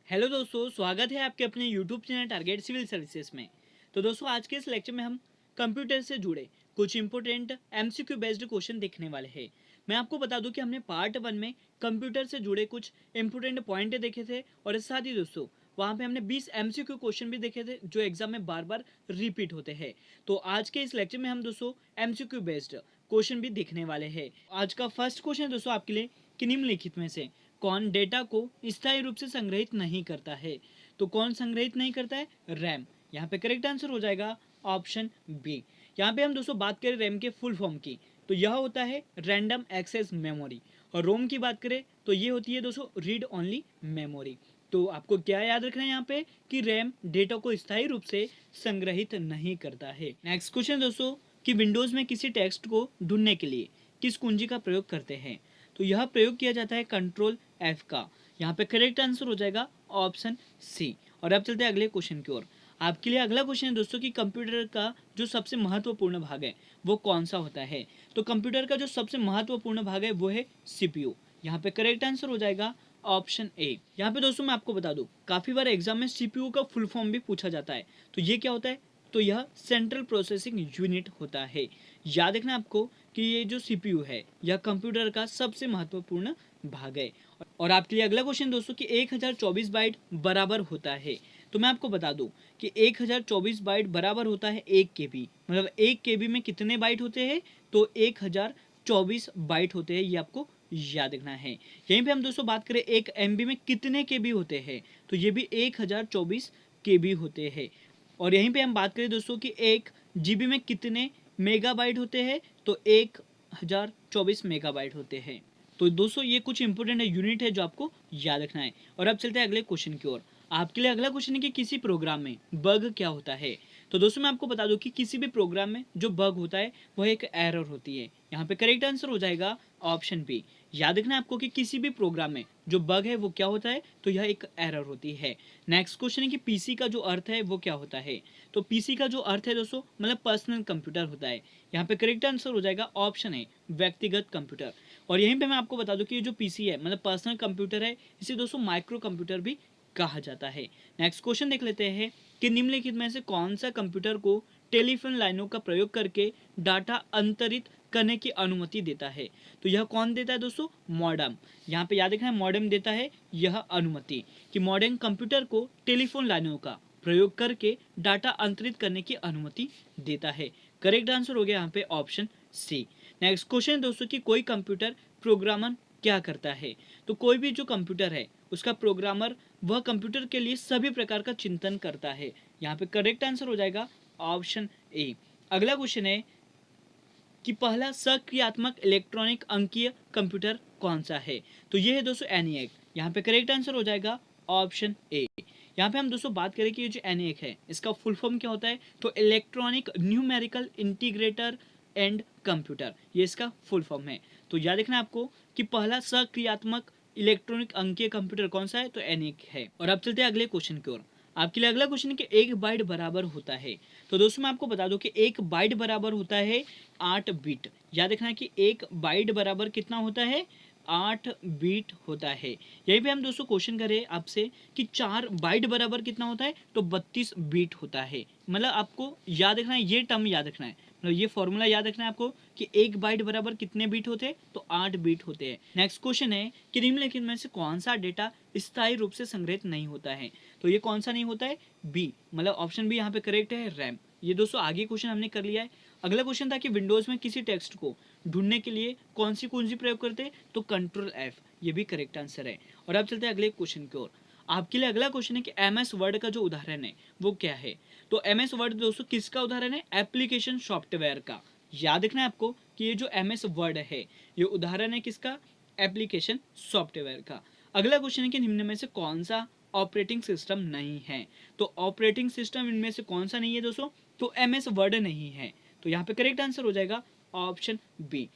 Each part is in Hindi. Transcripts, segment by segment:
हेलो दोस्तों, स्वागत है आपके अपने YouTube channel target civil services में। तो दोस्तों, आज के इस लेक्चर में हम कंप्यूटर से जुड़े कुछ इंपॉर्टेंट एमसीक्यू बेस्ड क्वेश्चन देखने वाले हैं। मैं आपको बता दूं कि हमने पार्ट 1 में कंप्यूटर से जुड़े कुछ इंपॉर्टेंट पॉइंट देखे थे और इस साथ ही दोस्तों वहाँ पे हमने 20 एमसीक्यू क्वेश्चन भी देखे थे जो एग्जाम में बार बार रिपीट होते हैं। तो आज के इस लेक्चर में हम दोस्तों एमसीक्यू बेस्ड क्वेश्चन भी देखने वाले हैं। आज का फर्स्ट क्वेश्चन दोस्तों आपके लिए कि निम्नलिखित में से कौन डेटा को स्थायी रूप से संग्रहित नहीं करता है। तो कौन संग्रहित नहीं करता है? रैम। यहाँ पे करेक्ट आंसर हो जाएगा ऑप्शन बी। यहाँ पे हम दोस्तों बात करें रैम के फुल फॉर्म की तो यह होता है रैंडम एक्सेस मेमोरी, और रोम की बात करें तो ये होती है दोस्तों रीड ओनली मेमोरी। तो आपको क्या याद रखना है यहाँ पे कि रैम डेटा को स्थायी रूप से संग्रहित नहीं करता है। नेक्स्ट क्वेश्चन दोस्तों कि विंडोज में किसी टेक्स्ट को ढूंढने के लिए किस कुंजी का प्रयोग करते हैं। तो यह प्रयोग किया जाता है कंट्रोल एफ का। यहाँ पे करेक्ट आंसर हो जाएगा ऑप्शन सी। और अब चलते हैं अगले क्वेश्चन की ओर। आपके लिए अगला क्वेश्चन है दोस्तों कि कंप्यूटर का जो सबसे महत्वपूर्ण भाग है वो कौन सा होता है। तो कंप्यूटर का जो सबसे महत्वपूर्ण भाग है वो है सीपीयू। यहाँ पे करेक्ट आंसर हो जाएगा ऑप्शन ए। यहाँ पे दोस्तों मैं आपको बता दूं काफी बार एग्जाम में सीपीयू का फुल फॉर्म भी पूछा जाता है। तो ये क्या होता है? तो यह सेंट्रल प्रोसेसिंग यूनिट होता है। याद रखना आपको कि ये जो सीपीयू है यह कंप्यूटर का सबसे महत्वपूर्ण भाग है। और आपके लिए अगला क्वेश्चन दोस्तों कि 1024 बाइट बराबर होता है। तो मैं आपको बता दूं कि 1024 बाइट बराबर होता है 1 केबी। मतलब 1 केबी में कितने बाइट होते हैं? तो 1024 बाइट होते हैं, ये आपको याद रखना है। यहीं पे हम दोस्तों बात करें 1 एमबी में कितने केबी होते हैं, तो ये भी 1024 केबी होते हैं। और यहीं पे हम बात करें दोस्तों कि 1 जीबी में कितने मेगाबाइट होते हैं, तो 1024 मेगाबाइट होते हैं। तो दोस्तों ये कुछ इंपॉर्टेंट यूनिट है जो आपको याद रखना है। और अब चलते हैं अगले क्वेश्चन की ओर। आपके लिए अगला क्वेश्चन है कि किसी प्रोग्राम में बग क्या होता है। तो दोस्तों मैं आपको बता दूं कि किसी भी प्रोग्राम में जो बग होता है वह एक एरर होती है। यहाँ पे करेक्ट आंसर हो जाएगा ऑप्शन बी। याद रखना आपको कि किसी भी प्रोग्राम में जो बग है वो क्या होता है, तो यह एक एरर होती है। नेक्स्ट क्वेश्चन है कि पीसी का जो अर्थ है वो क्या होता है। तो पीसी का जो अर्थ है दोस्तों मतलब पर्सनल कंप्यूटर होता है। यहाँ पे करेक्ट आंसर हो जाएगा ऑप्शन ए, व्यक्तिगत कंप्यूटर। और यहीं पे मैं आपको बता दूं कि ये जो पीसी है मतलब पर्सनल कंप्यूटर है, इसे दोस्तों माइक्रो कंप्यूटर भी कहा जाता है। नेक्स्ट क्वेश्चन देख लेते हैं कि निम्नलिखित में से कौन सा कंप्यूटर को टेलीफोन लाइनों का प्रयोग करके डाटा अंतरित करने की अनुमति देता है। तो यह कौन देता है दोस्तों? मॉडेम। यहाँ पे याद रखना है मॉडेम देता है यह अनुमति कि मॉडेम कंप्यूटर को टेलीफोन लाइनों का प्रयोग करके डाटा अंतरित करने की अनुमति देता है। करेक्ट आंसर हो गया यहाँ पे ऑप्शन सी। नेक्स्ट क्वेश्चन दोस्तों कि कोई कंप्यूटर प्रोग्रामर क्या करता है। तो कोई भी जो कंप्यूटर है उसका प्रोग्रामर वह कंप्यूटर के लिए सभी प्रकार का चिंतन करता है। यहाँ पे करेक्ट आंसर हो जाएगा ऑप्शन ए। अगला क्वेश्चन है कि पहला सक्रियात्मक इलेक्ट्रॉनिक अंकीय कंप्यूटर कौन सा है। तो ये है दोस्तों एनिएक। यहाँ पे करेक्ट आंसर हो जाएगा ऑप्शन ए। यहाँ पे हम दोस्तों बात करें कि ये जो एनिएक है इसका फुल फॉर्म क्या होता है, तो electronic numerical integrator and computer, ये इसका फुल फॉर्म है। तो याद रखना आपको कि पहला सक्रियात्मक इलेक्ट्रॉनिक अंकीय कंप्यूटर कौन सा है, तो एनिक है। और अब चलते हैं अगले क्वेश्चन की ओर। आपके लिए अगला क्वेश्चन है कि 1 बाइट बराबर होता है। तो दोस्तों मैं आपको बता दूं कि 1 बाइट बराबर होता है 8 बिट। याद रखना कि 1 बाइट बराबर कितना होता है, 8 बीट होता है। यही पे हम दोस्तों क्वेश्चन करें आपसे कि 4 बाइट बराबर कितना होता है, तो 32 बीट होता है। मतलब आपको याद रखना है, ये टर्म याद रखना है, मतलब ये फॉर्मूला याद रखना है आपको कि 1 बाइट बराबर कितने बीट होते हैं, तो 8 बीट होते हैं। नेक्स्ट क्वेश्चन है कि निम्नलिखित में से कौन सा डेटा स्थायी रूप से संग्रहित नहीं होता है। तो ये कौन सा नहीं होता है? बी, मतलब ऑप्शन बी यहाँ पे करेक्ट है, रैम। ये दोस्तों आगे क्वेश्चन हमने कर लिया है। अगला क्वेश्चन था कि विंडोज में किसी टेक्स्ट को ढूंढने के लिए कौन सी कुंजी प्रयोग करते हैं, तो कंट्रोल एफ, ये भी करेक्ट आंसर है। और अब चलते हैं अगले क्वेश्चन की ओर। आपके लिए अगला क्वेश्चन है कि एम एस वर्ड का जो उदाहरण है वो क्या है। तो एम एस वर्ड दोस्तों किसका उदाहरण है? एप्लीकेशन सॉफ्टवेयर का। याद रखना है आपको कि ये जो एम एस वर्ड है ये उदाहरण है किसका? एप्लीकेशन सॉफ्टवेयर का। अगला क्वेश्चन है कि निम्न में से कौन सा ऑपरेटिंग सिस्टम नहीं है। तो ऑपरेटिंग सिस्टम इनमें से कौन सा नहीं है दोस्तों, तो एम एस वर्ड नहीं है। तो यहाँ पे करेक्ट आंसर हो जाएगा ऑप्शन बी।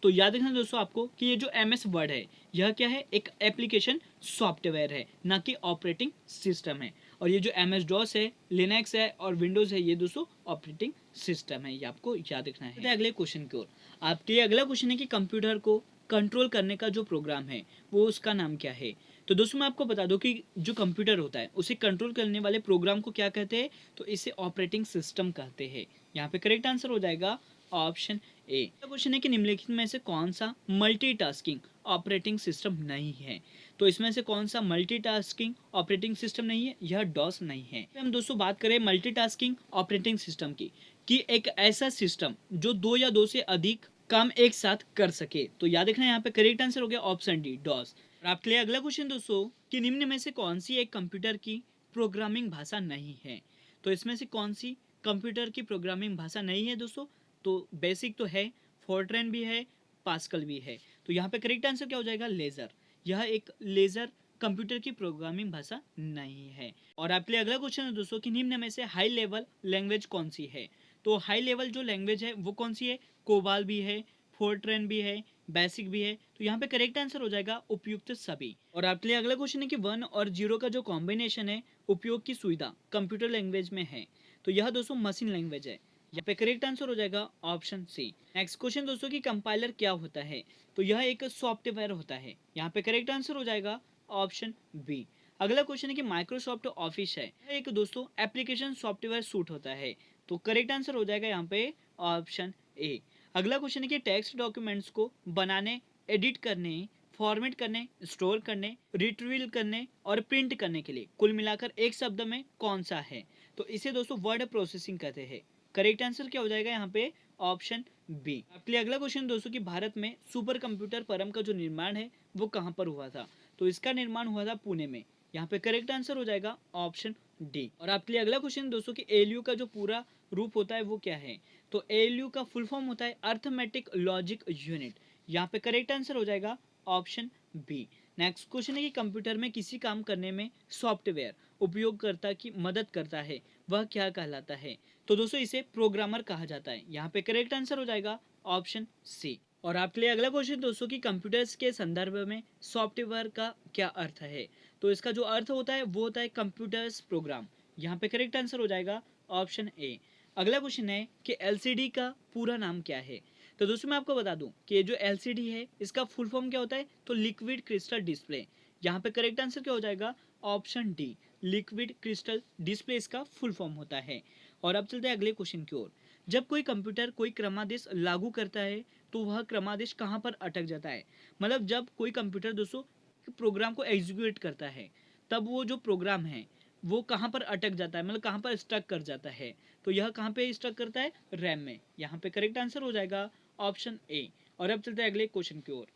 तो याद रखना दोस्तों आपको कि ये जो एम एस वर्ड है यह क्या है, एक एप्लीकेशन सॉफ्टवेयर है, ना कि ऑपरेटिंग सिस्टम है। और ये जो एम एस डॉस है, लिनक्स है और विंडोज है, ये दोस्तों ऑपरेटिंग सिस्टम है, ये आपको याद रखना है। अगले क्वेश्चन की ओर। आपके लिए अगला क्वेश्चन है कि कंप्यूटर को कंट्रोल करने का जो प्रोग्राम है वो उसका नाम क्या है। तो दोस्तों मैं आपको बता दूं कि जो कंप्यूटर होता है उसे कंट्रोल करने वाले प्रोग्राम को क्या कहते हैं, तो इसे ऑपरेटिंग सिस्टम कहते हैं। यहाँ पे करेक्ट आंसर हो जाएगा ऑप्शन ए। क्वेश्चन है कि निम्नलिखित में से कौन सा मल्टीटास्किंग ऑपरेटिंग सिस्टम नहीं है। तो इसमें से कौन सा मल्टीटास्किंग ऑपरेटिंग सिस्टम नहीं है, यह डॉस नहीं है। हम दोस्तों बात करें मल्टीटास्किंग ऑपरेटिंग सिस्टम की, कि एक ऐसा सिस्टम जो दो या दो से अधिक काम एक साथ कर सके। तो याद रखना यहाँ पे करेक्ट आंसर हो गया ऑप्शन डी, डॉस। और आपके लिए अगला क्वेश्चन दोस्तों, कि निम्न में से कौन सी एक कंप्यूटर की प्रोग्रामिंग भाषा नहीं है। तो इसमें से कौन सी कंप्यूटर की प्रोग्रामिंग भाषा नहीं है दोस्तों, तो बेसिक तो है, फोर्ट्रेन भी है, पास्कल भी है। तो यहाँ पे करेक्ट आंसर क्या हो जाएगा, लेजर। यह एक लेजर कंप्यूटर की प्रोग्रामिंग भाषा नहीं है। और आपके लिए अगला क्वेश्चन है दोस्तों, कि निम्न में से हाई लेवल लैंग्वेज कौन सी है। तो हाई लेवल जो लैंग्वेज है वो कौन सी है, कोबाल भी है, फोर्ट्रेन भी है, बेसिक भी है। तो यहाँ पे करेक्ट आंसर हो जाएगा उपयुक्त सभी। और आपके लिए अगला क्वेश्चन है कि 1 और 0 का जो कॉम्बिनेशन है उपयोग की सुविधा कंप्यूटर लैंग्वेज में है। तो यह दोस्तों मशीन लैंग्वेज है। यहाँ पे करेक्ट आंसर हो जाएगा ऑप्शन सी। नेक्स्ट क्वेश्चन दोस्तों, कि कंपाइलर क्या होता है। तो यह एक सॉफ्टवेयर होता है। यहाँ पे करेक्ट आंसर हो जाएगा ऑप्शन बी। अगला क्वेश्चन है कि माइक्रोसॉफ्ट ऑफिस है, यह एक दोस्तों एप्लीकेशन सॉफ्टवेयर सूट होता है। तो करेक्ट आंसर हो जाएगा यहाँ पे ऑप्शन ए। अगला क्वेश्चन है कि टेक्स्ट डॉक्यूमेंट्स को बनाने, एडिट करने, फॉर्मेट करने, स्टोर करने, रिट्रीव करने और प्रिंट करने के लिए कुल मिलाकर एक शब्द में कौन सा है। तो इसे दोस्तों वर्ड प्रोसेसिंग कहते हैं। करेक्ट आंसर क्या हो जाएगा यहाँ पे ऑप्शन बी। आपके लिए अगला क्वेश्चन दोस्तों, कि भारत में सुपर कंप्यूटर परम का जो निर्माण है वो कहाँ पर हुआ था। तो इसका निर्माण हुआ था पुणे में। यहाँ पे करेक्ट आंसर हो जाएगा ऑप्शन डी। और आपके लिए अगला क्वेश्चन दोस्तों, कि एलयू का जो पूरा रूप होता है वो क्या है। तो एलयू का फुल फॉर्म होता है अर्थमेटिक लॉजिक यूनिट। यहाँ पे करेक्ट आंसर हो जाएगा ऑप्शन बी। नेक्स्ट क्वेश्चन है कि कंप्यूटर में किसी काम करने में सॉफ्टवेयर उपयोगकर्ता की मदद करता है, वह क्या कहलाता है। तो दोस्तों इसे प्रोग्रामर कहा जाता है। यहाँ पे करेक्ट आंसर हो जाएगा ऑप्शन सी। और आपके लिए अगला क्वेश्चन दोस्तों, कि कंप्यूटर्स के संदर्भ में सॉफ्टवेयर का क्या अर्थ है। तो इसका जो अर्थ होता है वो होता है कंप्यूटर्स प्रोग्राम। यहाँ पे करेक्ट आंसर हो जाएगा ऑप्शन ए। अगला क्वेश्चन है कि एलसीडी का पूरा नाम क्या है। तो दोस्तों मैं आपको बता दूं कि ये जो एलसीडी है इसका फुल फॉर्म क्या होता है, तो लिक्विड क्रिस्टल डिस्प्ले। यहाँ पे करेक्ट आंसर क्या हो जाएगा option D, liquid crystal display इसका फुल फॉर्म होता है। और अब चलते हैं अगले क्वेश्चन की ओर। जब कोई कंप्यूटर कोई क्रमादेश लागू करता है तो वह क्रमादेश कहाँ पर अटक जाता है। मतलब जब कोई कंप्यूटर दोस्तों प्रोग्राम को एग्जीक्यूट करता है तब वो जो प्रोग्राम है वो कहाँ पर अटक जाता है, मतलब कहाँ पर स्टक कर जाता है। तो यह कहाँ पे स्टक करता है, रैम में। यहाँ पे करेक्ट आंसर हो जाएगा ऑप्शन ए। और अब चलते हैं अगले क्वेश्चन की ओर।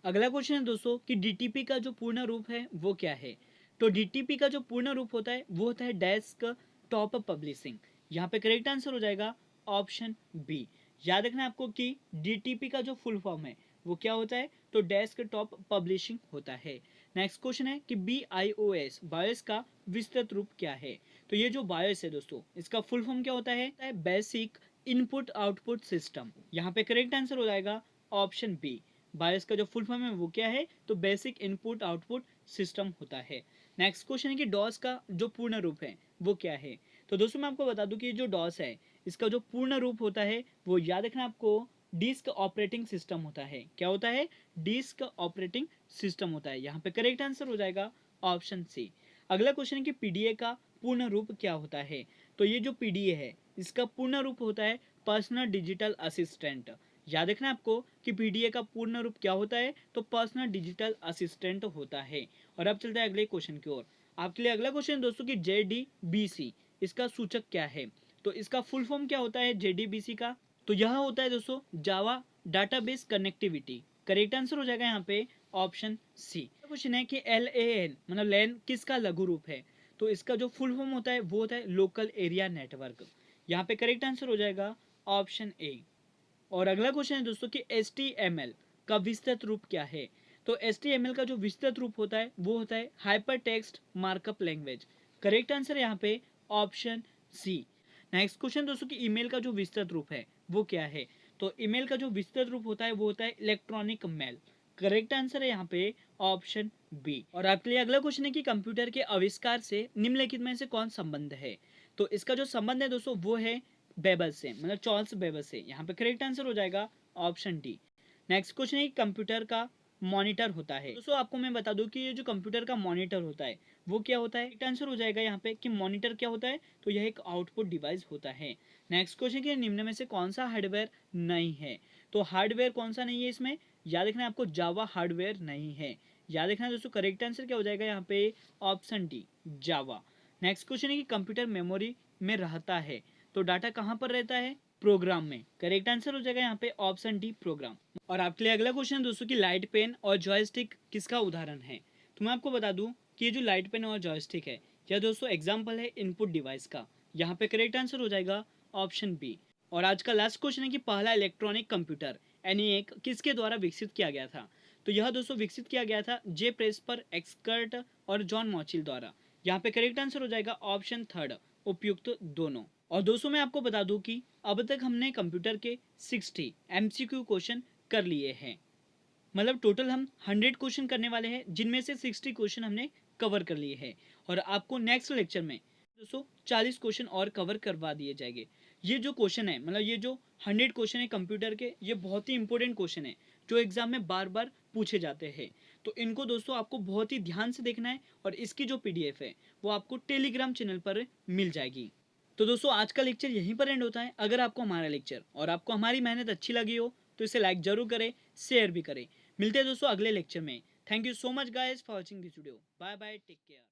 अगला क्वेश्चन है दोस्तों, कि डीटीपी का जो पूर्ण रूप है वो क्या है। तो डीटीपी का जो पूर्ण रूप होता है वो होता है डेस्क टॉप पब्लिशिंग। यहाँ पे करेक्ट आंसर हो जाएगा ऑप्शन बी। याद रखना आपको कि डीटीपी का जो फुल फॉर्म है वो क्या होता है, तो डेस्क टॉप पब्लिशिंग होता है। नेक्स्ट क्वेश्चन है कि BIOS बायोस का विस्तृत रूप क्या है। तो ये जो बायोस है दोस्तों इसका फुल फॉर्म क्या होता है, बेसिक इनपुट आउटपुट सिस्टम। यहाँ पे करेक्ट आंसर हो जाएगा ऑप्शन बी। बायोस का जो फुल फॉर्म है वो क्या है, तो बेसिक इनपुट आउटपुट सिस्टम होता है। नेक्स्ट क्वेश्चन है कि डॉस का जो पूर्ण रूप है वो क्या है। तो दोस्तों मैं आपको बता दूं कि जो डॉस है इसका जो पूर्ण रूप होता है वो याद रखना आपको डिस्क ऑपरेटिंग सिस्टम होता है। क्या होता है, डिस्क ऑपरेटिंग सिस्टम होता है। यहाँ पे करेक्ट आंसर हो जाएगा ऑप्शन सी। अगला क्वेश्चन है कि पीडीए का पूर्ण रूप क्या होता है। तो ये जो पीडीए है इसका पूर्ण रूप होता है पर्सनल डिजिटल असिस्टेंट। याद रखना आपको कि पीडीए का पूर्ण रूप क्या होता है, तो पर्सनल डिजिटल असिस्टेंट होता है। और अब चलते हैं अगले क्वेश्चन की ओर। आपके लिए अगला क्वेश्चन दोस्तों कि JDBC इसका सूचक क्या है। तो इसका फुल फॉर्म क्या होता है JDBC का, तो यह होता है दोस्तों जावा डाटाबेस कनेक्टिविटी। करेक्ट आंसर हो जाएगा यहाँ पे ऑप्शन सी। क्वेश्चन है कि LAN मतलब लैन किसका लघु रूप है। तो इसका जो फुल फॉर्म होता है वो होता है लोकल एरिया नेटवर्क। यहाँ पे करेक्ट आंसर हो जाएगा ऑप्शन ए। और अगला क्वेश्चन है दोस्तों कि HTML का विस्तृत रूप क्या है। तो HTML का जो विस्तृत रूप होता है वो होता है hyper text markup language. Correct answer है यहाँ पे ऑप्शन सी। नेक्स्ट क्वेश्चन दोस्तों कि ईमेल का जो विस्तृत रूप है वो क्या है। तो ईमेल का जो विस्तृत रूप होता है वो होता है इलेक्ट्रॉनिक मेल। करेक्ट आंसर है यहाँ पे ऑप्शन बी। और आपके लिए अगला क्वेश्चन है कि कंप्यूटर के आविष्कार से निम्नलिखित में से कौन संबंध है। तो इसका जो संबंध है दोस्तों वो है बेबल से, मतलब चार्ल्स बेबल से। यहाँ पे करेक्ट आंसर हो जाएगा ऑप्शन डी। नेक्स्ट क्वेश्चन है कंप्यूटर का मॉनिटर होता है। दोस्तों आपको मैं बता दूं कि ये जो कंप्यूटर का मॉनिटर होता है वो क्या होता है। एक आंसर हो जाएगा यहाँ पे कि मॉनिटर क्या होता है, तो यह एक आउटपुट डिवाइस होता है। नेक्स्ट क्वेश्चन कि निम्न में से कौन सा हार्डवेयर नहीं है, तो हार्डवेयर कौन सा नहीं है इसमें, याद रखना है आपको, जावा हार्डवेयर नहीं है। याद रखना है दोस्तों, करेक्ट आंसर क्या हो जाएगा यहाँ पे, ऑप्शन डी, जावा। नेक्स्ट क्वेश्चन है कि कंप्यूटर मेमोरी में रहता है, तो डाटा कहाँ पर रहता है, प्रोग्राम में। करेक्ट आंसर हो जाएगा यहाँ पे ऑप्शन डी, प्रोग्राम। और आपके लिए अगला क्वेश्चन है दोस्तों कि लाइट पेन और जॉयस्टिक किसका उदाहरण है। तो मैं आपको बता दूं कि ये जो लाइट पेन और जॉयस्टिक है यह दोस्तों एग्जाम्पल है इनपुट डिवाइस का। यहाँ पे करेक्ट आंसर हो जाएगा ऑप्शन बी। और आज का लास्ट क्वेश्चन है कि पहला इलेक्ट्रॉनिक कंप्यूटर ENIAC किसके द्वारा विकसित किया गया था। तो यह दोस्तों विकसित किया गया था जे प्रेस्पर एक्सकर्ट और जॉन मॉचिल द्वारा। यहाँ पे करेक्ट आंसर हो जाएगा ऑप्शन थर्ड, उपयुक्त दोनों। और दोस्तों मैं आपको बता दूं कि अब तक हमने कंप्यूटर के 60 MCQ क्वेश्चन कर लिए हैं। मतलब टोटल हम 100 क्वेश्चन करने वाले हैं, जिनमें से 60 क्वेश्चन हमने कवर कर लिए हैं। और आपको नेक्स्ट लेक्चर में दोस्तों 40 क्वेश्चन और कवर करवा दिए जाएंगे। ये जो क्वेश्चन है, मतलब ये जो 100 क्वेश्चन है कंप्यूटर के, ये बहुत ही इंपॉर्टेंट क्वेश्चन है जो एग्जाम में बार बार पूछे जाते हैं। तो इनको दोस्तों आपको बहुत ही ध्यान से देखना है, और इसकी जो PDF है वो आपको टेलीग्राम चैनल पर मिल जाएगी। तो दोस्तों आज का लेक्चर यहीं पर एंड होता है। अगर आपको हमारा लेक्चर और आपको हमारी मेहनत अच्छी लगी हो तो इसे लाइक जरूर करें, शेयर भी करें। मिलते हैं दोस्तों अगले लेक्चर में। Thank you so much guys for watching this video. Bye bye, take care.